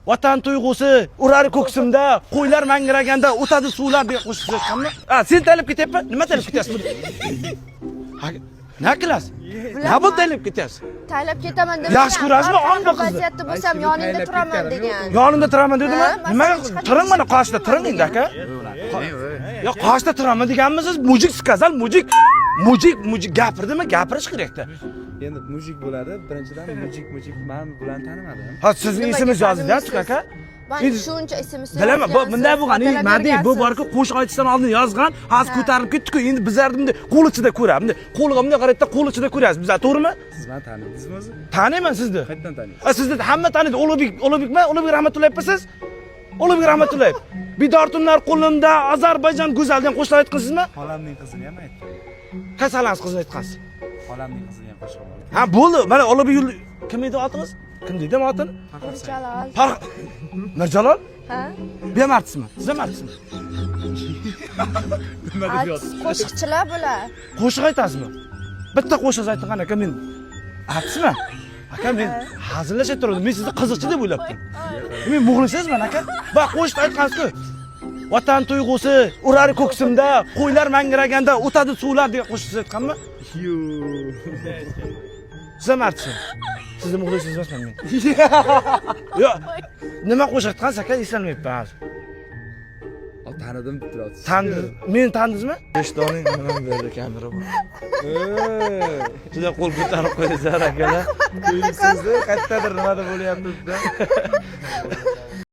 Vatan tuyg'usi urar ko'ksimda, qo'ylar mangraganda o'tadi suvlar deya qo'shiq aytganmi? Ha, sen talab ketyapsan? Nima talab ketyapsiz? Nima qilasiz? Nima bu talab ketyapsiz? Taylab ketaman deb. Yaxshi ko'rasizmi? Ongmi qizni? Vaziyatda bo'lsam yoningda turaman degan. Yonimda turaman dedimi? Nima? Turing mana qoshida turing endi aka. Ya qoshida turaman deganmisiz? Mujik сказал, mujik. Mujik gapirdimi? Gapirish kerak-da. Endi mujik bo'ladi. Birinchidan mujik men bularni tanimadim. Ha, sizning ismingiz yozilgan-ku aka? Men shuncha ismimni Bilaman, bunday bo'lgan. Madi bu borku qo'shiq aytishdan oldin yozgan, hozir ko'tarib ketdi-ku. Endi bizlar bunday qo'l ichida ko'ramiz. Bunday qo'lga bunday qarayda qo'l ichida ko'rasiz. Bizlar to'g'rimi? Siz meni tanidingizmi o'zi? Taniyman sizni. Qayerdan taniysiz? Sizni hamma taniydi. Ulug'bekmi? Ulug'bek Rahmatullayev Ulug'bek Rahmatullayev. Bidor tunlar qo'limda Ozarbayjon go'zal degan qo'shiq aytqinsizmi? Xolamning qizini ham aytdim. Qaysalangiz qizni aytgansiz? Xolamning qizini ham qo'shib oldim. Ha, bo'ldi. Mana Ulug'bek kim edi otingiz? Kim deydi otin? Nurjalol. Nurjalol? Ha? Bu ham artistmi? Siz ham artistmi? Qo'shiqchilar bular. Qo'shiq aytasizmi? Bitta qo'shiq aytgan aka men artistmi? Aka men hazillasha turdim. Men sizni qiziqchi deb o'ylabdim. Men muxlisingizman aka. Va qo'shiq aytgansiz-ku. Vatan tuyg'usi urar ko'ksimda, qo'ylar mangraganda o'tadi suvlar deya qo'shiq aytganmi? Siz ham artistmi? Sizni muxlisingizman men. Yo'q. Nima qo'shiq aytgansiz aka? Eslolmayapman hozir. Tanidim deb turasiz. Meni tanidingizmi? Eshitoning nima berdi kamera bu. Juda qo'l ko'tarib qo'ydingizlar akalar. Sizni qayerdadir nimada bo'lyapti-da.